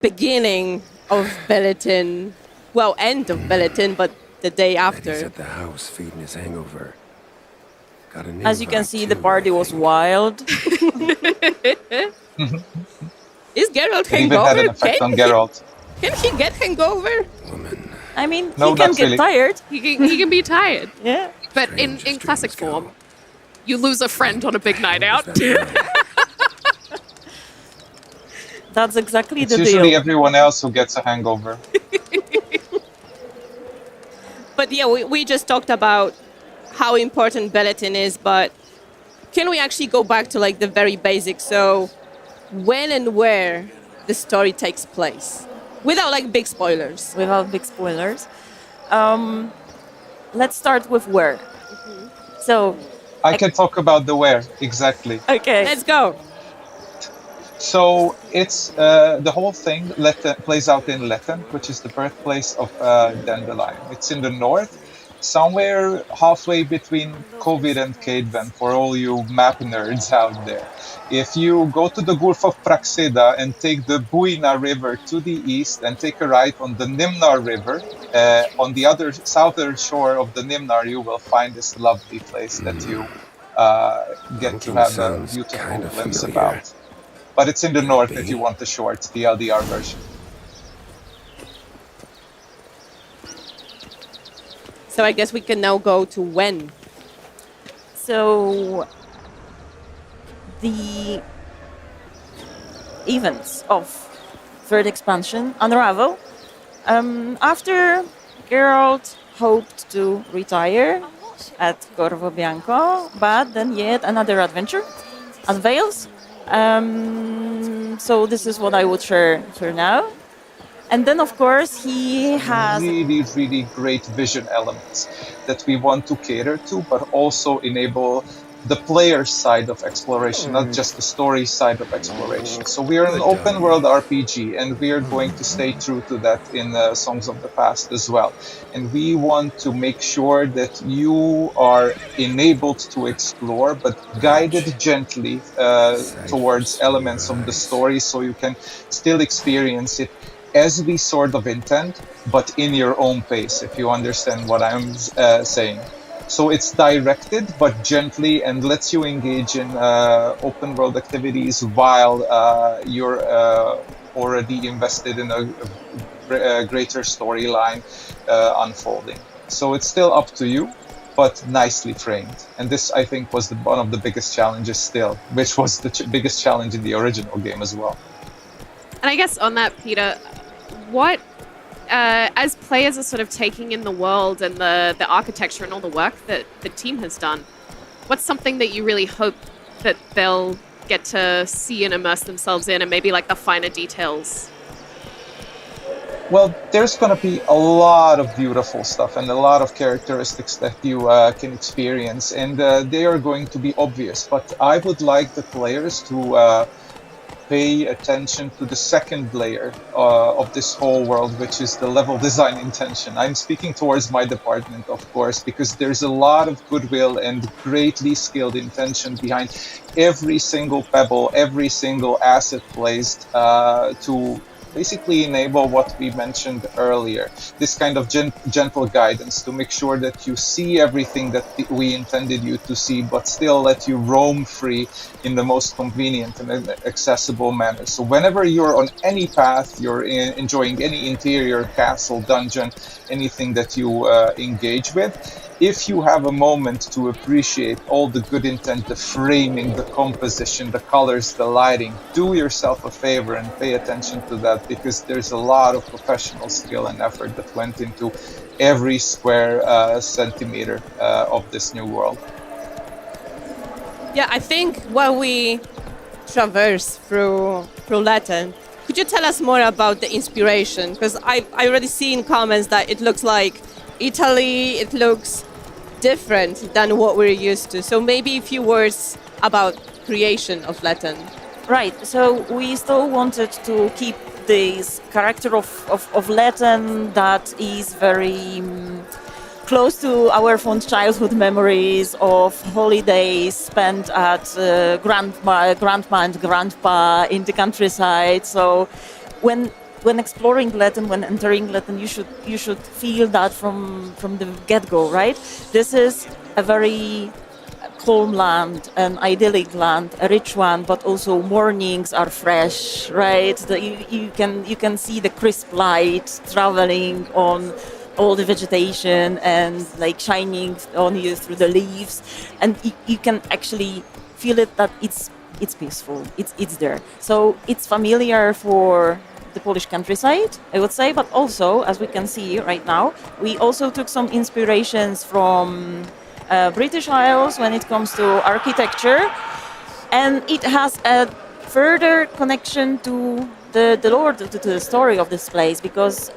beginning of Belletin, well, end of Belletin, but the day He's after. at the house feeding his hangover. Got an As you can invite, see, the too, party I was think. wild. Is Geralt It even had hangover? an effect on Geralt. Can he get hangover? Woman. I mean, No, he can not get really. tired. He can be tired. Yeah. But Strange in as classic dreams go. form, you lose a friend on a big night What out. was that girl? That's exactly It's the usually deal. everyone else who gets a hangover. But yeah, we just talked about how important Belletin is, but can we actually go back to like the very basics? So when and where the story takes place? Without like big spoilers. Without big spoilers. Let's start with where. So, I can talk about the where, exactly. okay. Let's go. So it's the whole thing plays out in Letten, which is the birthplace of Dandelion. It's in the north, somewhere halfway between Covid and Cadeven, for all you map nerds out there. If you go to the Gulf of Praxida and take the Buina River to the east and take a right on the Nimnar River, on the other southern shore of the Nimnar, you will find this lovely place that you get to Hunking have a sounds beautiful kinda glimpse familiar. about. But it's in the Could it north be? if you want the short, the LDR version. So I guess we can now go to when. So, the events of third expansion unravel after Geralt hoped to retire at Corvo Bianco, but then yet another adventure unveils. So this is what I would share for now. And then, of course, he has Really, really great vision elements that we want to cater to, but also enable the player side of exploration, not just the story side of exploration. So we are an Good open dog. world RPG, and we are going to stay true to that in Songs of the Past as well. And we want to make sure that you are enabled to explore, but guided gently towards elements of the story so you can still experience it as we sort of intend, but in your own pace, if you understand what I'm saying. So it's directed, but gently, and lets you engage in open world activities while you're already invested in a greater storyline unfolding. So it's still up to you, but nicely framed. And this, I think, was one of the biggest challenges still, which was the biggest challenge in the original game as well. And I guess on that, Peter, what, as players are sort of taking in the world and the architecture and all the work that the team has done, what's something that you really hope that they'll get to see and immerse themselves in, and maybe like the finer details? Well, there's going to be a lot of beautiful stuff and a lot of characteristics that you can experience, and they are going to be obvious. But I would like the players to pay attention to the second layer of this whole world, which is the level design intention. I'm speaking towards my department, of course, because there's a lot of goodwill and greatly skilled intention behind every single pebble, every single asset placed to basically enable what we mentioned earlier, this kind of gentle guidance to make sure that you see everything that we intended you to see, but still let you roam free in the most convenient and accessible manner. So whenever you're on any path, you're enjoying any interior castle, dungeon, anything that you engage with, if you have a moment to appreciate all the good intent, the framing, the composition, the colors, the lighting, do yourself a favor and pay attention to that, because there's a lot of professional skill and effort that went into every square centimeter of this new world. Yeah, I think while we traverse through Latin, could you tell us more about the inspiration? Because I already see in comments that it looks like Italy, it looks different than what we're used to. So maybe a few words about creation of Latin. right. So we still wanted to keep this character of Latin that is very close to our fond childhood memories of holidays spent at grandma and grandpa in the countryside. So when when exploring Letten, when entering Letten, you should feel that from the get-go, right? This is a very calm land, an idyllic land, a rich one, but also mornings are fresh, right? You can see the crisp light traveling on all the vegetation and like shining on you through the leaves, and you can actually feel it that it's peaceful. It's there. So it's familiar for the Polish countryside, I would say, but also, as we can see right now, we also took some inspirations from British Isles when it comes to architecture, and it has a further connection to the lore, to the story of this place, because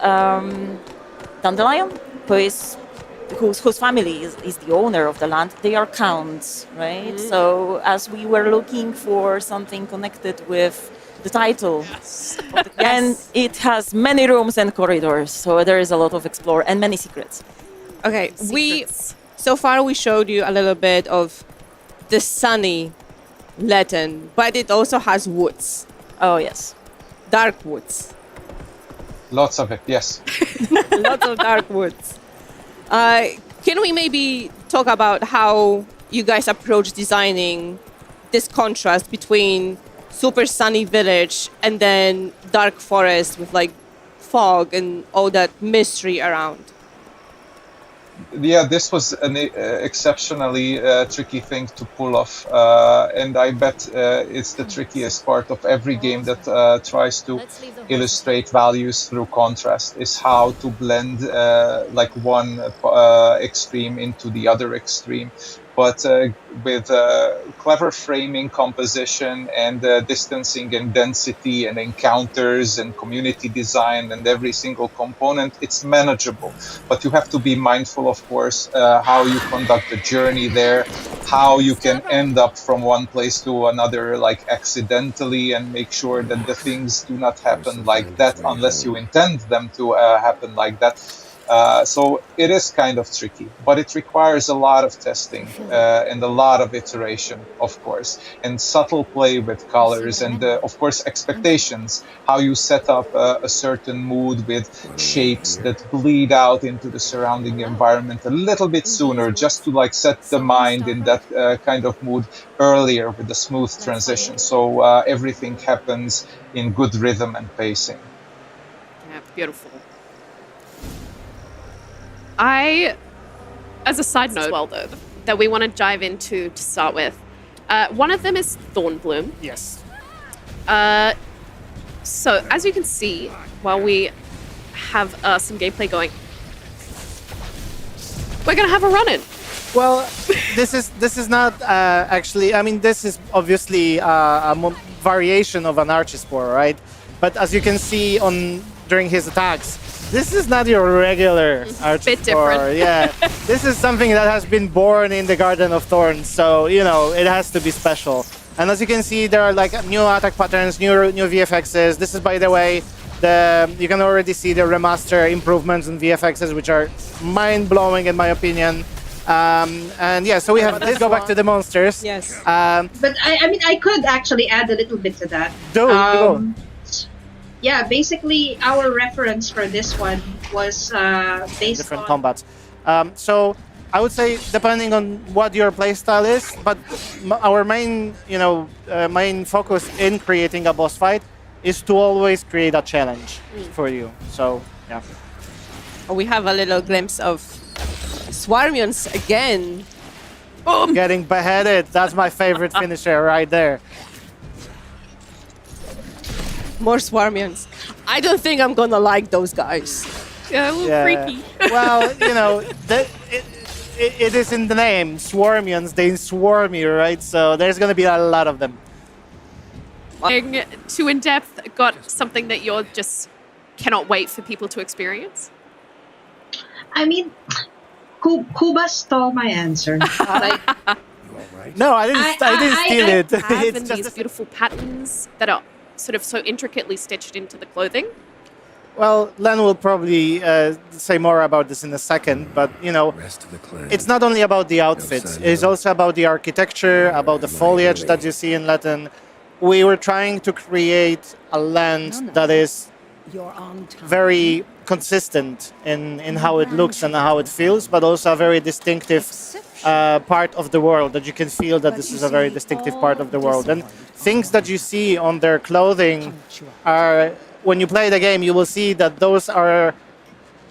Dandelion, whose family is the owner of the land, they are counts, right? So as we were looking for something connected with the title, and it has many rooms and corridors, so there is a lot of explore and many secrets. Okay, Secrets. so far we showed you a little bit of the sunny Letten, but it also has woods, Oh yes. dark woods, Lots of it, yes. lots of dark woods. Can we maybe talk about how you guys approach designing this contrast between super sunny village and then dark forest with like fog and all that mystery around? Yeah, this was an exceptionally tricky thing to pull off, and I bet it's the trickiest part of every game that tries to illustrate values through contrast, is how to blend like one extreme into the other extreme. But with clever framing, composition, and distancing and density and encounters and community design and every single component, it's manageable. But you have to be mindful, of course, how you conduct the journey there, how you can end up from one place to another like accidentally, and make sure that the things do not happen like that unless you intend them to happen like that. So it is kind of tricky, but it requires a lot of testing and a lot of iteration, of course, and subtle play with colors and, of course, expectations, how you set up a certain mood with shapes that bleed out into the surrounding environment a little bit sooner, just to like set the mind in that kind of mood earlier with the smooth transition. So everything happens in good rhythm and pacing. Yeah, beautiful. As a side note, well, though, that we want to dive into to start with, one of them is Thornbloom. Yes. So, as you can see, while we have some gameplay going, we're going to have a run-in. Well, this is not actually. I mean, this is obviously variation of an Archispore, right? But as you can see during his attacks, this is not your regular Archspore. Bit different. Yeah, this is something that has been born in the Garden of Thorns, so you know it has to be special. And as you can see, there are like new attack patterns, new VFXs. This is, by the way, you can already see the remaster improvements in VFXs, which are mind-blowing in my opinion. And yeah, so we have. Let's go back to the monsters. Yes. But I mean, I could actually add a little bit to that. Go. Yeah, basically, our reference for this one was based Different on combats. So I would say depending on what your playstyle is, but our main, main focus in creating a boss fight is to always create a challenge for you. So yeah. We have a little glimpse of Swarmions again. Boom! Getting beheaded. That's my favorite finisher right there. More Swarmions. I don't think I'm gonna like those guys. Yeah, a little Yeah. freaky. Well, it is in the name. Swarmions, they swarm you, right? So there's going to be a lot of them. Going too in depth, got something that you're just cannot wait for people to experience? I mean, Kuba stole my answer. Like, No, I didn't steal it. Have It's these just beautiful patterns that are sort of so intricately stitched into the clothing. well, Len will probably say more about this in a second, but Rest of the clan. it's not only about the outfits. It's also about the architecture, about the foliage that you see in Latin. We were trying to create a land that is very consistent in how it looks and how it feels, but also a very distinctive part of the world, that you can feel that this is a very distinctive part of the world. And things that you see on their clothing are, when you play the game, you will see that those are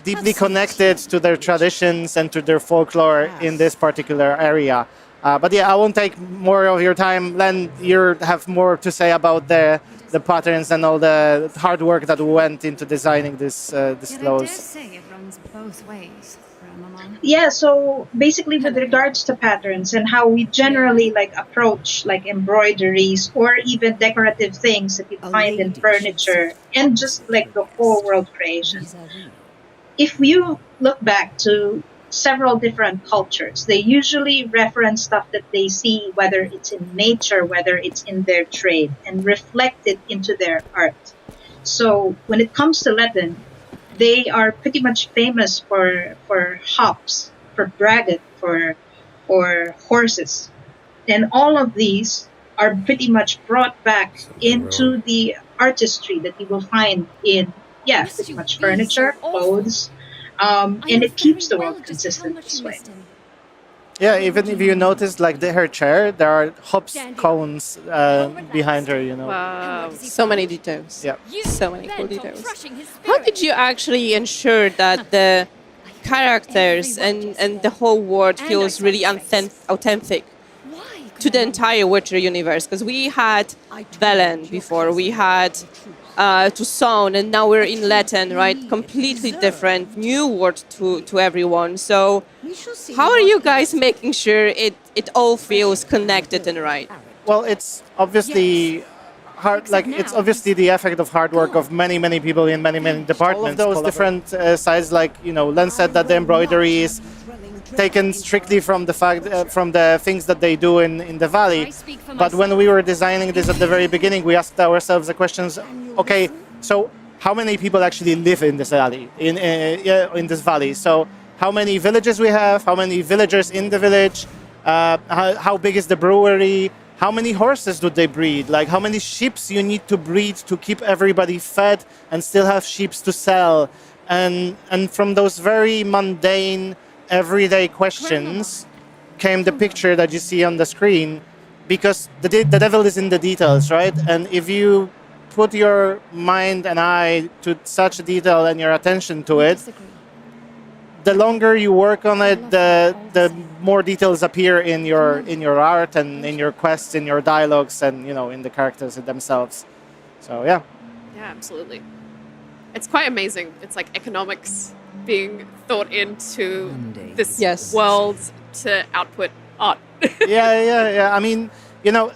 deeply connected to their traditions and to their folklore in this particular area. But yeah, I won't take more of your time. Len, you have more to say about the patterns and all the hard work that went into designing this clothes. Say it runs both ways, Grandmama. Yeah, so basically with regards to patterns and how we generally like approach like embroideries or even decorative things that you find in furniture and just like the whole world creation. If you look back to several different cultures, they usually reference stuff that they see, whether it's in nature, whether it's in their trade, and reflect it into their art. So when it comes to Latin, they are pretty much famous for hops, for braggot, for horses. And all of these are pretty much brought back into the artistry that you will find in, pretty much furniture, clothes, and it keeps the world consistent this way. Yeah, even if you notice, like her chair, there are hops cones behind her, you know. Wow. So many details. Yeah. So many cool details. How did you actually ensure that the characters and the whole world feels really authentic to the entire Witcher universe? Because we had Velen before, we had Toussaint, and now we're in Latin, right? Completely different, new word to everyone. So how are you guys making sure it all feels connected and right? Well, it's obviously hard. Like, it's obviously the effect of hard work of many people in many departments. All of those different sides, like, you know, Len said that the embroidery is taken strictly from the fact from the things that they do in the valley. But when we were designing this at the very beginning, we asked ourselves the questions: okay, so how many people actually live in this valley? In this valley, so how many villages we have? How many villagers in the village? How big is the brewery? How many horses do they breed? Like, how many sheep you need to breed to keep everybody fed and still have sheep to sell? And from those very mundane, everyday questions came the picture that you see on the screen, because the devil is in the details, right? And if you put your mind and eye to such detail and your attention to it, the longer you work on it, the more details appear in your art and in your quests, in your dialogues, and, you know, in the characters themselves. So yeah. Yeah, absolutely. It's quite amazing. It's like economics being thought into this world to output art. yeah. I mean, you know,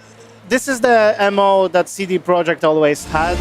this is the MO that CD Projekt always had.